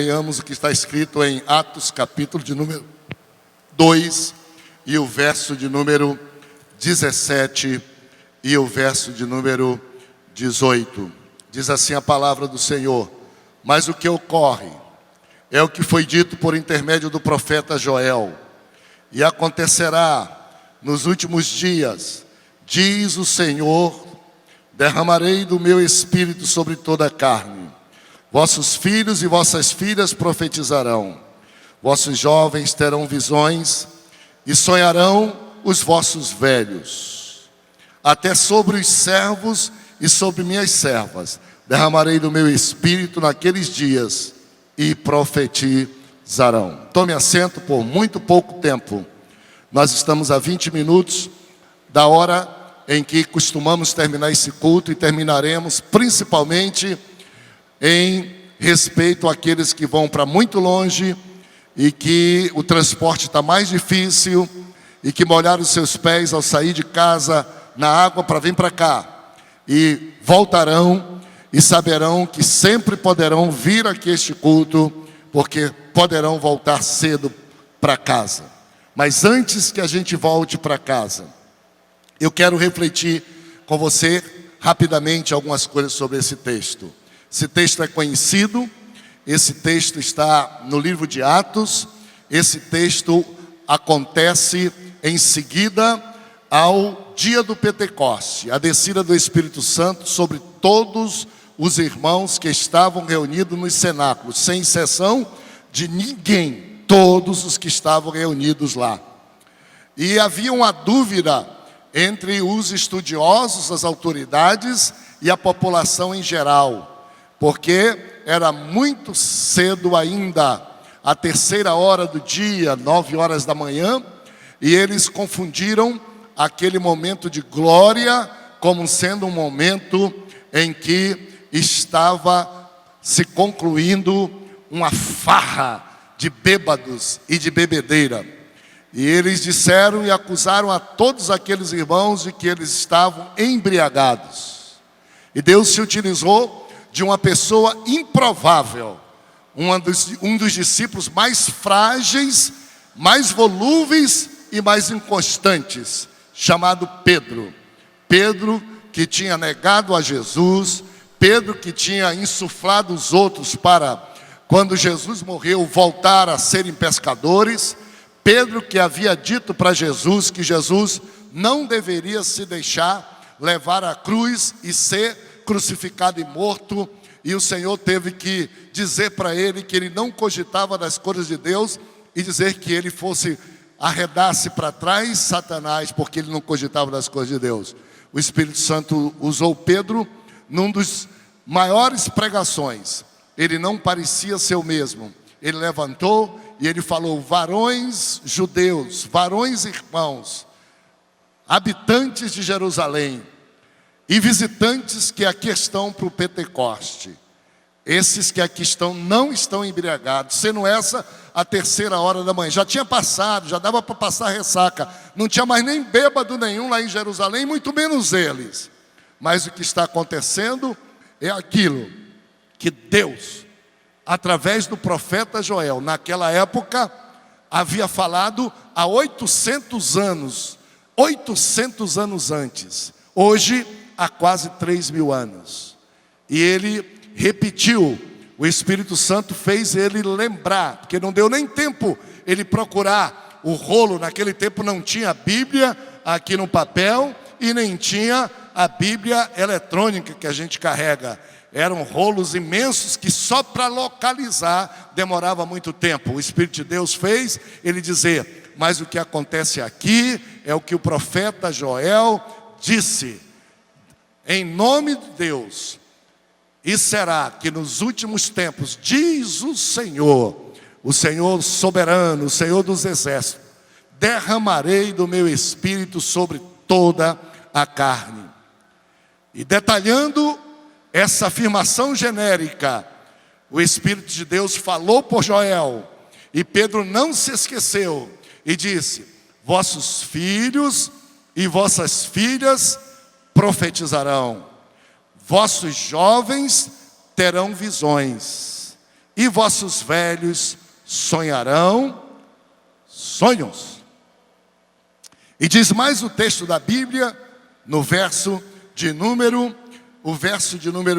Leamos o que está escrito em Atos, capítulo de número 2, e o verso de número 17 e o verso de número 18. Diz assim a palavra do Senhor: mas o que ocorre é o que foi dito por intermédio do profeta Joel. E acontecerá nos últimos dias, diz o Senhor, derramarei do meu espírito sobre toda a carne. Vossos filhos e vossas filhas profetizarão. Vossos jovens terão visões e sonharão os vossos velhos. Até sobre os servos e sobre minhas servas derramarei do meu espírito naqueles dias e profetizarão. Tome assento por muito pouco tempo. Nós estamos a 20 minutos da hora em que costumamos terminar esse culto e terminaremos principalmente em respeito àqueles que vão para muito longe e que o transporte está mais difícil e que molharam os seus pés ao sair de casa na água para vir para cá. E voltarão e saberão que sempre poderão vir aqui a este culto, porque poderão voltar cedo para casa. Mas antes que a gente volte para casa, eu quero refletir com você rapidamente algumas coisas sobre esse texto. Esse texto é conhecido, esse texto está no livro de Atos, esse texto acontece em seguida ao dia do Pentecoste, a descida do Espírito Santo sobre todos os irmãos que estavam reunidos nos cenáculos, sem exceção de ninguém, todos os que estavam reunidos lá. E havia uma dúvida entre os estudiosos, as autoridades e a população em geral, porque era muito cedo ainda, a terceira hora do dia, 9 horas da manhã, e eles confundiram aquele momento de glória como sendo um momento em que estava se concluindo uma farra de bêbados e de bebedeira. E eles disseram e acusaram a todos aqueles irmãos de que eles estavam embriagados. E Deus se utilizou de uma pessoa improvável, um dos discípulos mais frágeis, mais volúveis e mais inconstantes, chamado Pedro. Pedro que tinha negado a Jesus, Pedro que tinha insuflado os outros para, quando Jesus morreu, voltar a serem pescadores. Pedro que havia dito para Jesus que Jesus não deveria se deixar levar à cruz e ser crucificado e morto, e o Senhor teve que dizer para ele que ele não cogitava das coisas de Deus e dizer que ele fosse arredar-se para trás Satanás, porque ele não cogitava das coisas de Deus. O Espírito Santo usou Pedro num dos maiores pregações. Ele não parecia ser o mesmo. Ele levantou e ele falou: varões judeus, varões irmãos, habitantes de Jerusalém e visitantes que aqui estão para o Pentecoste, esses que aqui estão não estão embriagados, sendo essa a terceira hora da manhã. Já tinha passado, já dava para passar ressaca, não tinha mais nem bêbado nenhum lá em Jerusalém, muito menos eles. Mas o que está acontecendo é aquilo que Deus, através do profeta Joel, naquela época, havia falado há 800 anos antes. Hoje, há quase 3.000 anos. E ele repetiu, o Espírito Santo fez ele lembrar, porque não deu nem tempo ele procurar o rolo. Naquele tempo não tinha a Bíblia aqui no papel e nem tinha a Bíblia eletrônica que a gente carrega. Eram rolos imensos que só para localizar demorava muito tempo. O Espírito de Deus fez ele dizer: mas o que acontece aqui é o que o profeta Joel disse. Em nome de Deus, e será que nos últimos tempos, diz o Senhor soberano, o Senhor dos exércitos, derramarei do meu espírito sobre toda a carne. E detalhando essa afirmação genérica, o Espírito de Deus falou por Joel, e Pedro não se esqueceu, e disse: vossos filhos e vossas filhas profetizarão, vossos jovens terão visões, e vossos velhos sonharão sonhos. E diz mais o texto da Bíblia, no verso de número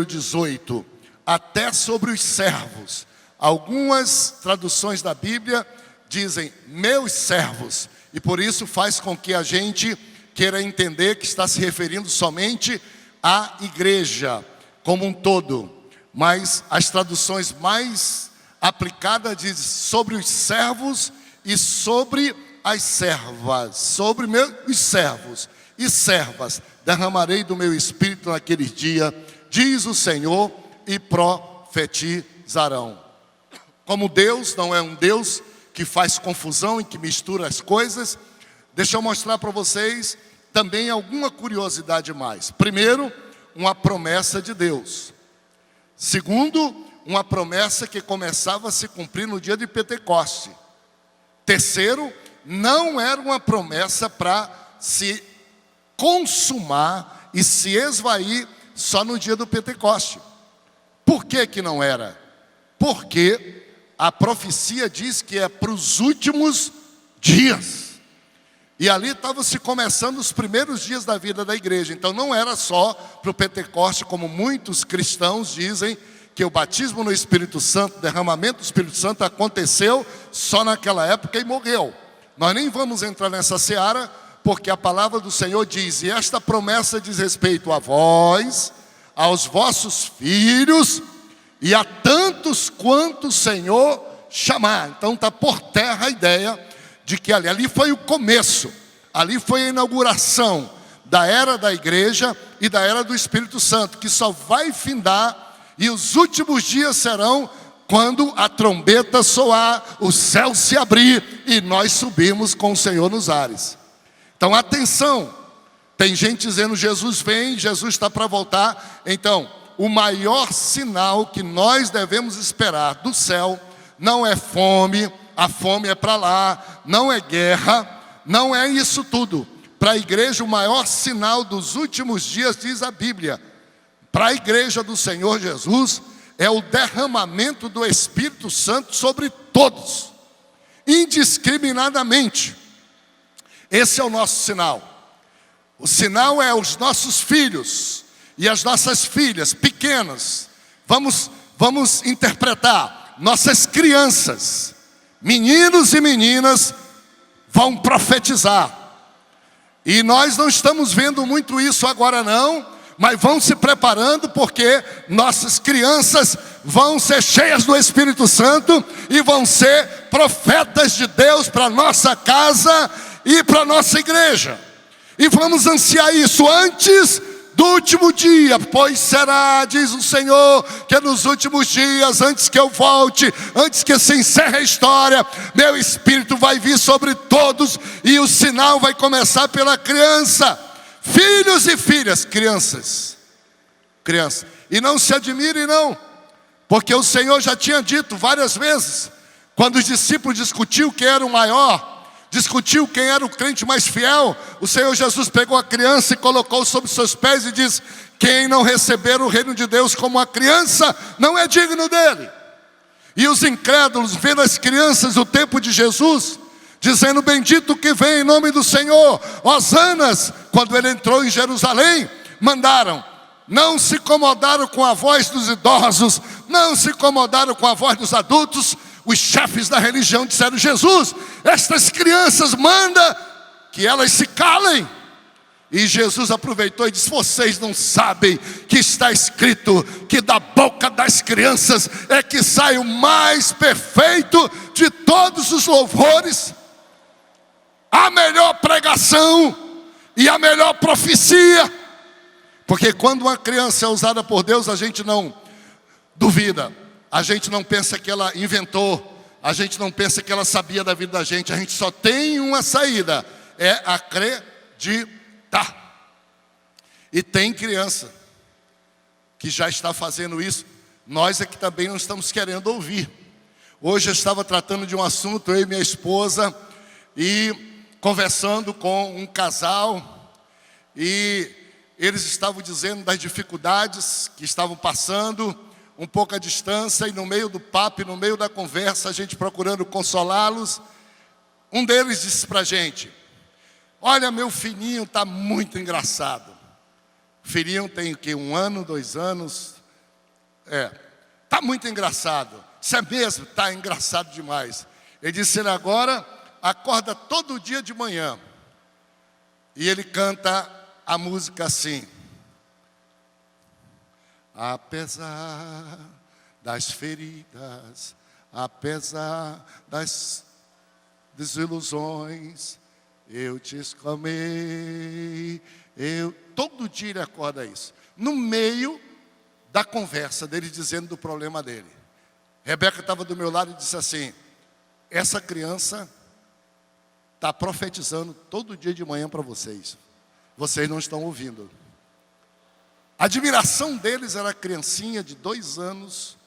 18, até sobre os servos. Algumas traduções da Bíblia dizem meus servos, e por isso faz com que a gente queira entender que está se referindo somente à igreja como um todo. Mas as traduções mais aplicadas dizem sobre os servos e sobre as servas, sobre meus servos e servas, derramarei do meu espírito naqueles dias, diz o Senhor, e profetizarão. Como Deus não é um Deus que faz confusão e que mistura as coisas, deixa eu mostrar para vocês também alguma curiosidade mais. Primeiro, uma promessa de Deus. Segundo, uma promessa que começava a se cumprir no dia de Pentecoste. Terceiro, não era uma promessa para se consumar e se esvair só no dia do Pentecoste. Por que que não era? Porque a profecia diz que é para os últimos dias. E ali estavam se começando os primeiros dias da vida da igreja. Então não era só para o Pentecoste, como muitos cristãos dizem, que o batismo no Espírito Santo, o derramamento do Espírito Santo aconteceu só naquela época e morreu. Nós nem vamos entrar nessa seara, porque a palavra do Senhor diz, e esta promessa diz respeito a vós, aos vossos filhos, e a tantos quanto o Senhor chamar. Então está por terra a ideia de que ali foi o começo, ali foi a inauguração da era da igreja e da era do Espírito Santo, que só vai findar, e os últimos dias serão quando a trombeta soar, o céu se abrir e nós subimos com o Senhor nos ares. Então atenção, tem gente dizendo Jesus vem, Jesus está para voltar. Então o maior sinal que nós devemos esperar do céu não é fome, a fome é para lá, não é guerra, não é isso tudo. Para a igreja o maior sinal dos últimos dias, diz a Bíblia, para a igreja do Senhor Jesus, é o derramamento do Espírito Santo sobre todos, indiscriminadamente. Esse é o nosso sinal. O sinal é os nossos filhos e as nossas filhas pequenas. Vamos interpretar. Nossas crianças, meninos e meninas, vão profetizar. E nós não estamos vendo muito isso agora não, mas vão se preparando, porque nossas crianças vão ser cheias do Espírito Santo e vão ser profetas de Deus para nossa casa e para nossa igreja. E vamos ansiar isso antes do último dia, pois será, diz o Senhor, que nos últimos dias, antes que eu volte, antes que se encerre a história, meu Espírito vai vir sobre todos, e o sinal vai começar pela criança. Filhos e filhas, crianças. E não se admirem não, porque o Senhor já tinha dito várias vezes, quando os discípulos discutiam quem era o maior, discutiu quem era o crente mais fiel, o Senhor Jesus pegou a criança e colocou sobre seus pés e diz, quem não receber o reino de Deus como a criança, não é digno dele. E os incrédulos, vendo as crianças do tempo de Jesus, dizendo, bendito que vem em nome do Senhor, hosanas, quando ele entrou em Jerusalém, mandaram, não se incomodaram com a voz dos idosos, não se incomodaram com a voz dos adultos. Os chefes da religião disseram, Jesus, estas crianças manda que elas se calem. E Jesus aproveitou e disse, vocês não sabem que está escrito que da boca das crianças é que sai o mais perfeito de todos os louvores, a melhor pregação e a melhor profecia. Porque quando uma criança é usada por Deus, a gente não duvida. A gente não pensa que ela inventou, a gente não pensa que ela sabia da vida da gente, a gente só tem uma saída, é acreditar. E tem criança que já está fazendo isso, nós é que também não estamos querendo ouvir. Hoje eu estava tratando de um assunto, eu e minha esposa, e conversando com um casal, e eles estavam dizendo das dificuldades que estavam passando. um pouco à distância, e no meio do papo, e no meio da conversa, a gente procurando consolá-los, um deles disse para a gente: olha, meu filhinho está muito engraçado. O filhinho tem o quê? 1 ano, 2 anos? Está muito engraçado. Isso é mesmo? Está engraçado demais. Ele disse: ele agora acorda todo dia de manhã e ele canta a música assim: apesar das feridas, apesar das desilusões, eu te exclamei. Todo dia ele acorda isso. No meio da conversa dele, dizendo do problema dele, Rebeca estava do meu lado e disse assim: essa criança está profetizando todo dia de manhã para vocês. Vocês não estão ouvindo. A admiração deles era a criancinha de 2 anos,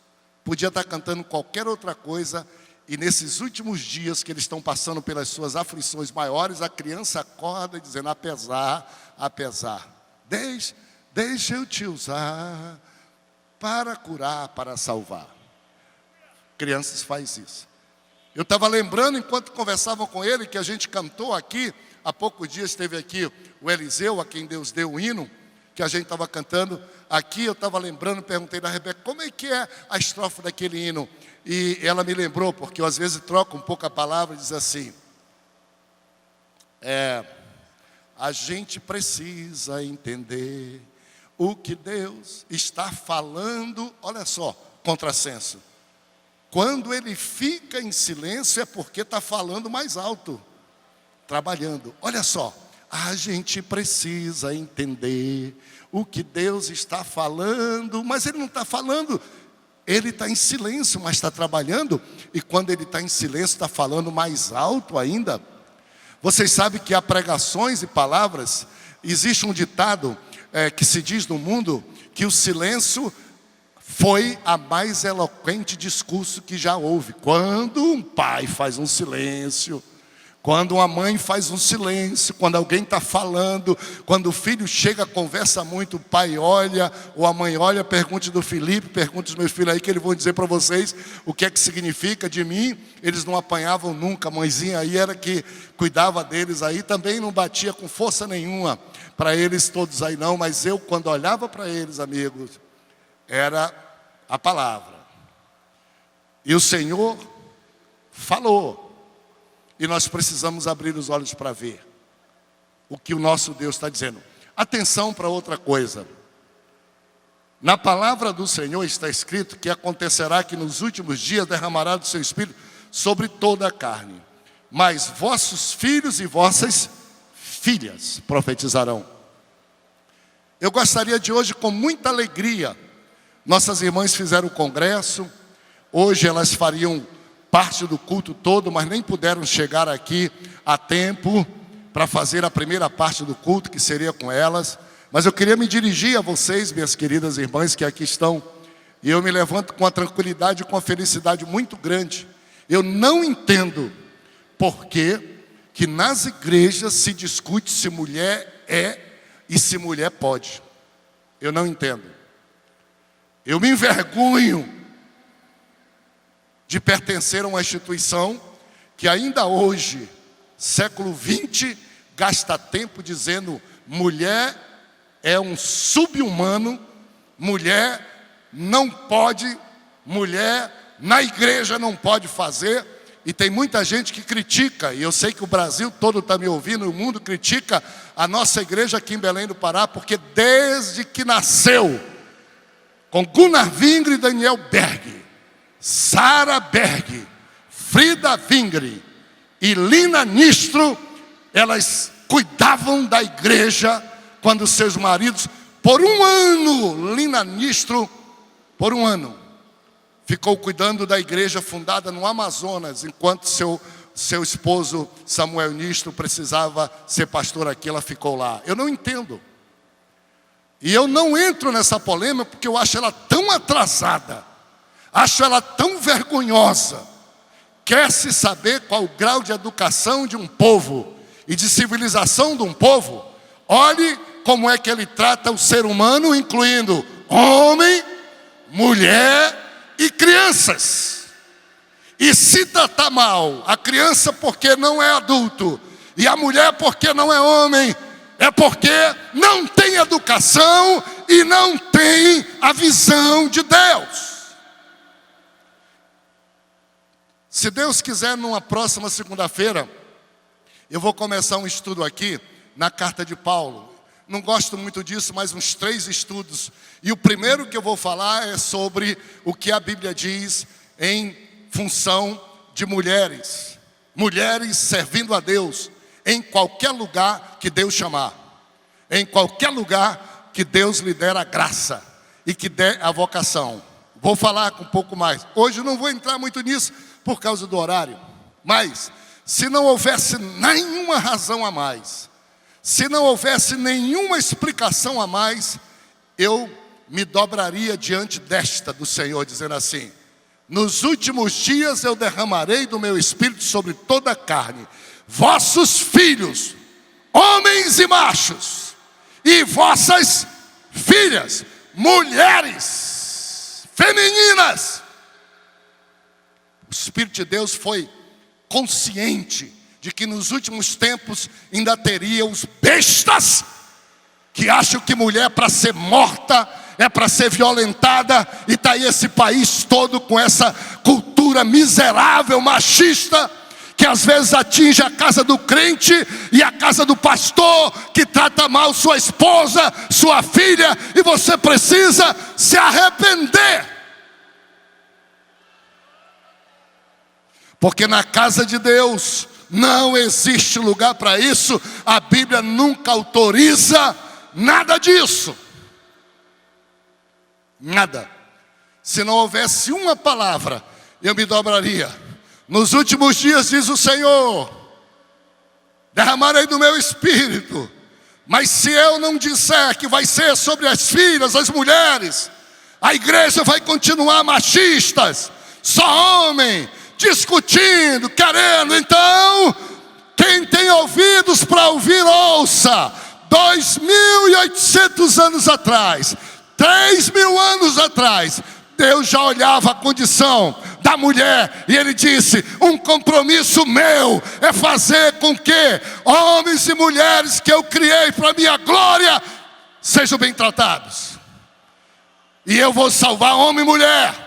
podia estar cantando qualquer outra coisa, e nesses últimos dias que eles estão passando pelas suas aflições maiores, a criança acorda dizendo: apesar, deixa eu te usar para curar, para salvar. Crianças fazem isso. Eu estava lembrando, enquanto conversava com ele, que a gente cantou aqui, há poucos dias esteve aqui o Eliseu, a quem Deus deu o hino, que a gente estava cantando aqui. Eu estava lembrando, perguntei da Rebeca, como é que é a estrofe daquele hino? E ela me lembrou, porque eu às vezes troco um pouco a palavra e diz assim: a gente precisa entender o que Deus está falando. Olha só, contrassenso. Quando ele fica em silêncio é porque está falando mais alto, trabalhando. Olha só, a gente precisa entender o que Deus está falando, mas ele não está falando, ele está em silêncio, mas está trabalhando. E quando ele está em silêncio, está falando mais alto ainda. Vocês sabem que há pregações e palavras. Existe um ditado que se diz no mundo que o silêncio foi a mais eloquente discurso que já houve. Quando um pai faz um silêncio, quando uma mãe faz um silêncio, quando alguém está falando, quando o filho chega, conversa muito, o pai olha, ou a mãe olha, pergunte do Felipe, pergunte dos meus filhos aí, que eles vão dizer para vocês o que é que significa. De mim, eles não apanhavam nunca, a mãezinha aí era que cuidava deles aí, também não batia com força nenhuma para eles todos aí não, mas eu, quando olhava para eles, amigos, era a palavra. E o Senhor falou. E nós precisamos abrir os olhos para ver o que o nosso Deus está dizendo. Atenção para outra coisa. Na palavra do Senhor está escrito que acontecerá que nos últimos dias derramará do seu Espírito sobre toda a carne. Mas vossos filhos e vossas filhas profetizarão. Eu gostaria de hoje, com muita alegria, nossas irmãs fizeram o congresso, hoje elas fariam parte do culto todo, mas nem puderam chegar aqui a tempo para fazer a primeira parte do culto, que seria com elas. Mas eu queria me dirigir a vocês, minhas queridas irmãs que aqui estão, e eu me levanto com a tranquilidade e com a felicidade muito grande. Eu não entendo por que nas igrejas se discute se mulher é e se mulher pode. Eu não entendo. Eu me envergonho de pertencer a uma instituição que ainda hoje, século 20, gasta tempo dizendo: mulher é um sub-humano, mulher não pode, mulher na igreja não pode fazer. E tem muita gente que critica, e eu sei que o Brasil todo está me ouvindo, o mundo critica a nossa igreja aqui em Belém do Pará, porque desde que nasceu, com Gunnar Vingre e Daniel Berg, Sara Berg, Frida Vingre e Lina Nistro, elas cuidavam da igreja quando seus maridos, por 1 ano, Lina Nistro, por 1 ano, ficou cuidando da igreja fundada no Amazonas, enquanto seu esposo Samuel Nistro precisava ser pastor aqui, ela ficou lá. Eu não entendo. E eu não entro nessa polêmica porque eu acho ela tão atrasada, acho ela tão vergonhosa. Quer-se saber qual o grau de educação de um povo e de civilização de um povo? Olhe como é que ele trata o ser humano, incluindo homem, mulher e crianças. E se tratar mal a criança porque não é adulto, e a mulher porque não é homem, é porque não tem educação e não tem a visão de Deus. Se Deus quiser, numa próxima segunda-feira, eu vou começar um estudo aqui na carta de Paulo. Não gosto muito disso, mas uns 3 estudos. E o primeiro que eu vou falar é sobre o que a Bíblia diz em função de mulheres. Mulheres servindo a Deus em qualquer lugar que Deus chamar. Em qualquer lugar que Deus lhe der a graça e que der a vocação. Vou falar um pouco mais. Hoje eu não vou entrar muito nisso por causa do horário. Mas, se não houvesse nenhuma razão a mais, se não houvesse nenhuma explicação a mais, eu me dobraria diante desta do Senhor, dizendo assim: nos últimos dias eu derramarei do meu espírito sobre toda a carne. Vossos filhos, homens e machos, e vossas filhas, mulheres, femininas. O Espírito de Deus foi consciente de que nos últimos tempos ainda teria os bestas que acham que mulher é para ser morta, é para ser violentada, e está aí esse país todo com essa cultura miserável, machista, que às vezes atinge a casa do crente e a casa do pastor, que trata mal sua esposa, sua filha, e você precisa se arrepender. Porque na casa de Deus não existe lugar para isso. A Bíblia nunca autoriza nada disso. Nada. Se não houvesse uma palavra, eu me dobraria. Nos últimos dias, diz o Senhor, derramarei do meu espírito. Mas se eu não disser que vai ser sobre as filhas, as mulheres, a igreja vai continuar machistas, só homem, discutindo, querendo. Então, quem tem ouvidos para ouvir, ouça. 2.800 anos atrás, 3.000 anos atrás, Deus já olhava a condição da mulher e Ele disse: um compromisso meu é fazer com que homens e mulheres que eu criei para minha glória sejam bem tratados. E eu vou salvar homem e mulher.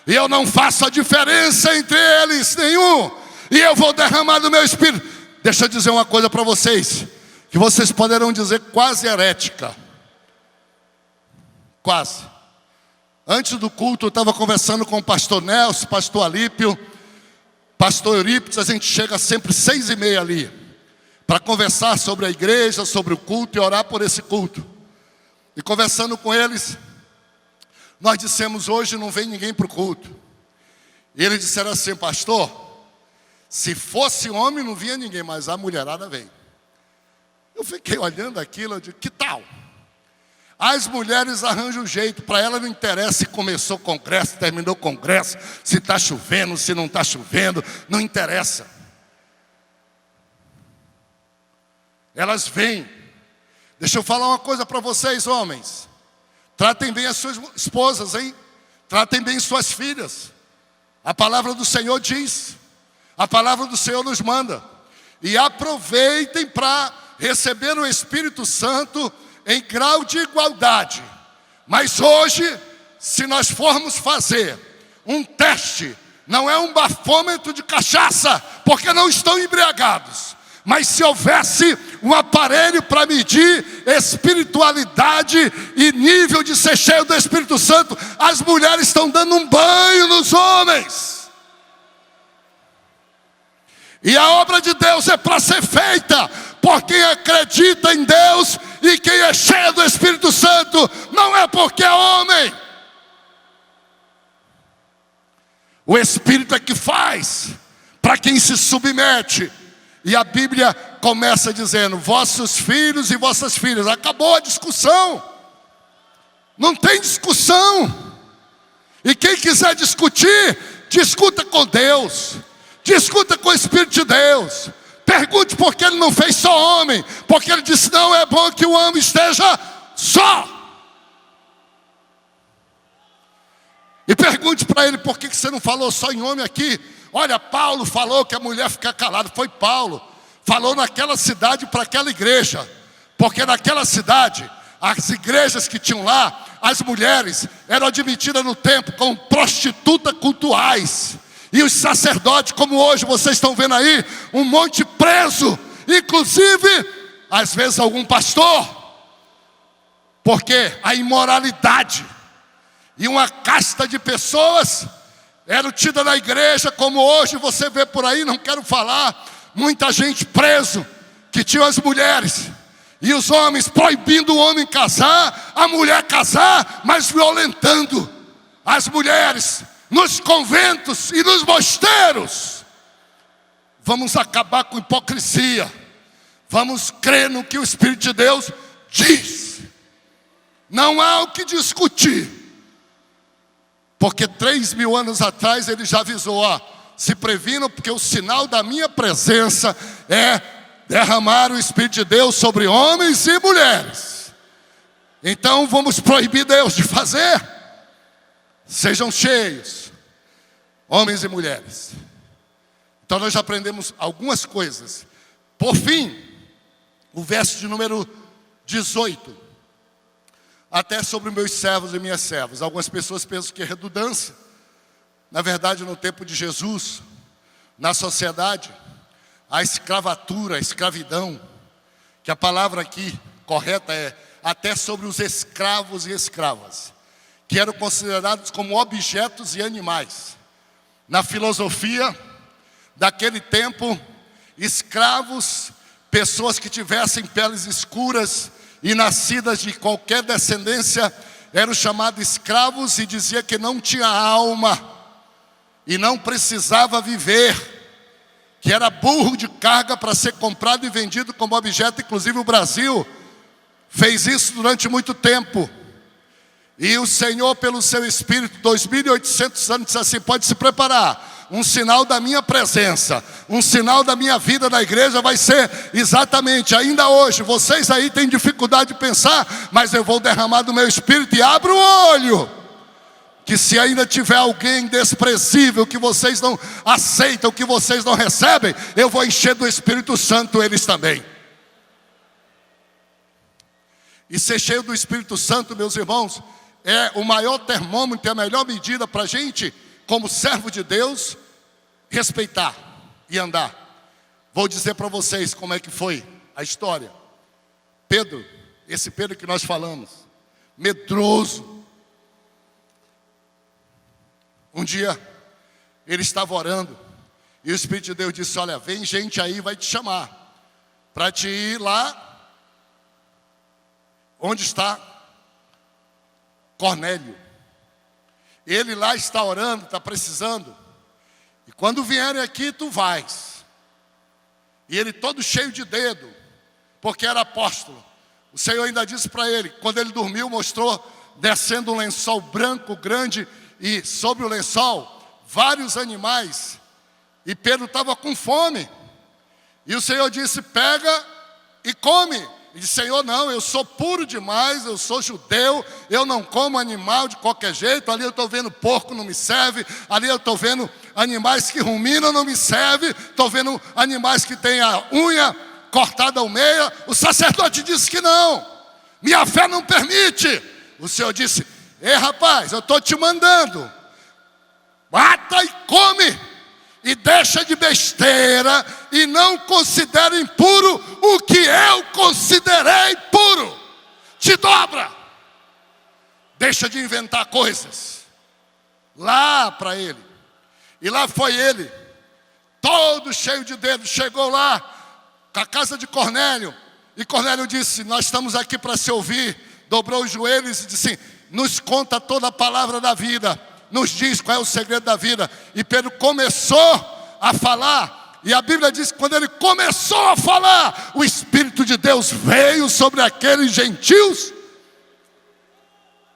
E eu não faço a diferença entre eles nenhum. E eu vou derramar do meu espírito. Deixa eu dizer uma coisa para vocês, que vocês poderão dizer quase herética. Quase. Antes do culto eu estava conversando com o pastor Nelson, pastor Alípio, pastor Eurípides. A gente chega sempre 6h30 ali, para conversar sobre a igreja, sobre o culto e orar por esse culto. E conversando com eles, nós dissemos: hoje não vem ninguém para o culto. E eles disseram assim: pastor, se fosse homem não vinha ninguém, mas a mulherada vem. Eu fiquei olhando aquilo, eu digo: que tal? As mulheres arranjam um jeito, para ela não interessa se começou o congresso, terminou o congresso, se está chovendo, se não está chovendo, não interessa. Elas vêm. Deixa eu falar uma coisa para vocês, homens. Tratem bem as suas esposas, hein? Tratem bem suas filhas. A palavra do Senhor diz. A palavra do Senhor nos manda. E aproveitem para receber o Espírito Santo em grau de igualdade. Mas hoje, se nós formos fazer um teste, não é um bafômetro de cachaça, porque não estão embriagados. Mas se houvesse um aparelho para medir espiritualidade e nível de ser cheio do Espírito Santo, as mulheres estão dando um banho nos homens. E a obra de Deus é para ser feita por quem acredita em Deus e quem é cheio do Espírito Santo, não é porque é homem. O Espírito é que faz para quem se submete. E a Bíblia começa dizendo: vossos filhos e vossas filhas. Acabou a discussão. Não tem discussão. E quem quiser discutir, discuta com Deus. Discuta com o Espírito de Deus. Pergunte por que Ele não fez só homem. Porque Ele disse: não é bom que o homem esteja só. E pergunte para ele, por que você não falou só em homem aqui? Olha, Paulo falou que a mulher fica calada. Foi Paulo. Falou naquela cidade para aquela igreja. Porque naquela cidade, as igrejas que tinham lá, as mulheres eram admitidas no templo como prostitutas cultuais. E os sacerdotes, como hoje vocês estão vendo aí, um monte preso. Inclusive, às vezes algum pastor. Porque a imoralidade e uma casta de pessoas eram tidas na igreja, como hoje você vê por aí, não quero falar, muita gente preso, que tinha as mulheres, e os homens proibindo o homem casar, a mulher casar, mas violentando as mulheres nos conventos e nos mosteiros. Vamos acabar com hipocrisia, vamos crer no que o Espírito de Deus diz, não há o que discutir. Porque 3.000 anos atrás ele já avisou, ó, se previnam, porque o sinal da minha presença é derramar o Espírito de Deus sobre homens e mulheres. Então vamos proibir Deus de fazer? Sejam cheios, homens e mulheres. Então nós já aprendemos algumas coisas. Por fim, o verso de número 18. Até sobre meus servos e minhas servas. Algumas pessoas pensam que é redundância. Na verdade, no tempo de Jesus, na sociedade, a escravatura, a escravidão, que a palavra aqui correta é até sobre os escravos e escravas, que eram considerados como objetos e animais. Na filosofia daquele tempo, escravos, pessoas que tivessem peles escuras e nascidas de qualquer descendência, eram chamados escravos e dizia que não tinha alma e não precisava viver, que era burro de carga para ser comprado e vendido como objeto. Inclusive o Brasil fez isso durante muito tempo. E o Senhor, pelo seu Espírito, 2.800 anos, disse assim, pode se preparar. Um sinal da minha presença, um sinal da minha vida na igreja vai ser exatamente, ainda hoje, vocês aí têm dificuldade de pensar, mas eu vou derramar do meu Espírito e abro o olho. Que se ainda tiver alguém desprezível, que vocês não aceitam, que vocês não recebem, eu vou encher do Espírito Santo eles também. E ser cheio do Espírito Santo, meus irmãos, é o maior termômetro, é a melhor medida para a gente, como servo de Deus, respeitar e andar. Vou dizer para vocês como é que foi a história. Pedro, esse Pedro que nós falamos, medroso. Um dia, ele estava orando, e o Espírito de Deus disse, olha, vem gente aí, vai te chamar, para te ir lá, onde está Cornélio. Ele lá está orando, está precisando. E quando vierem aqui, tu vais. E ele todo cheio de dedo, porque era apóstolo. O Senhor ainda disse para ele, quando ele dormiu, mostrou descendo um lençol branco, grande, e sobre o lençol, vários animais. E Pedro estava com fome. E o Senhor disse, pega e come. E disse, Senhor, não, eu sou puro demais, eu sou judeu, eu não como animal de qualquer jeito. Ali eu estou vendo porco, não me serve. Ali eu estou vendo animais que ruminam, não me serve. Estou vendo animais que têm a unha cortada ao meio. O sacerdote disse que não, minha fé não permite. O Senhor disse, ei rapaz, eu estou te mandando, mata e come. E deixa de besteira e não considere impuro o que eu considerei puro. Te dobra. Deixa de inventar coisas. Lá para ele. E lá foi ele, todo cheio de dedos, chegou lá, com a casa de Cornélio. E Cornélio disse, nós estamos aqui para se ouvir. Dobrou os joelhos e disse, nos conta toda a palavra da vida. Nos diz qual é o segredo da vida. E Pedro começou a falar. E a Bíblia diz que quando ele começou a falar, o Espírito de Deus veio sobre aqueles gentios.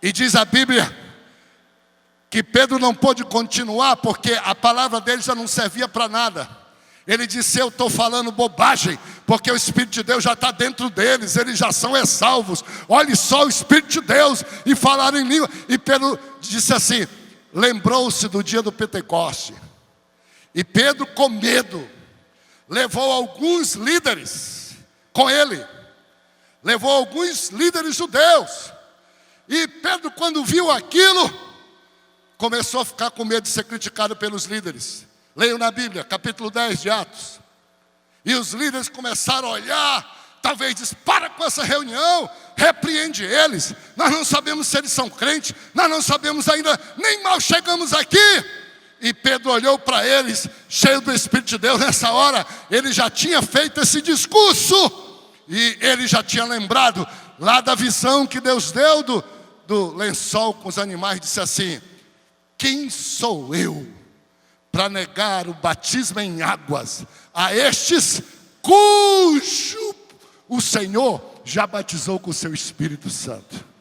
E diz a Bíblia que Pedro não pôde continuar, porque a palavra dele já não servia para nada. Ele disse, eu estou falando bobagem, porque o Espírito de Deus já está dentro deles, eles já são salvos. Olhe só o Espírito de Deus, e falaram em língua. E Pedro disse assim, lembrou-se do dia do Pentecoste. E Pedro, com medo, levou alguns líderes com ele. Levou alguns líderes judeus. E Pedro, quando viu aquilo, começou a ficar com medo de ser criticado pelos líderes. Leiam na Bíblia, capítulo 10 de Atos. E os líderes começaram a olhar, talvez diz, para com essa reunião, repreende eles. Nós não sabemos se eles são crentes, nós não sabemos ainda, nem mal chegamos aqui. E Pedro olhou para eles, cheio do Espírito de Deus. Nessa hora, ele já tinha feito esse discurso. E ele já tinha lembrado lá da visão que Deus deu do lençol com os animais. Disse assim: quem sou eu para negar o batismo em águas a estes cujo o Senhor já batizou com o seu Espírito Santo?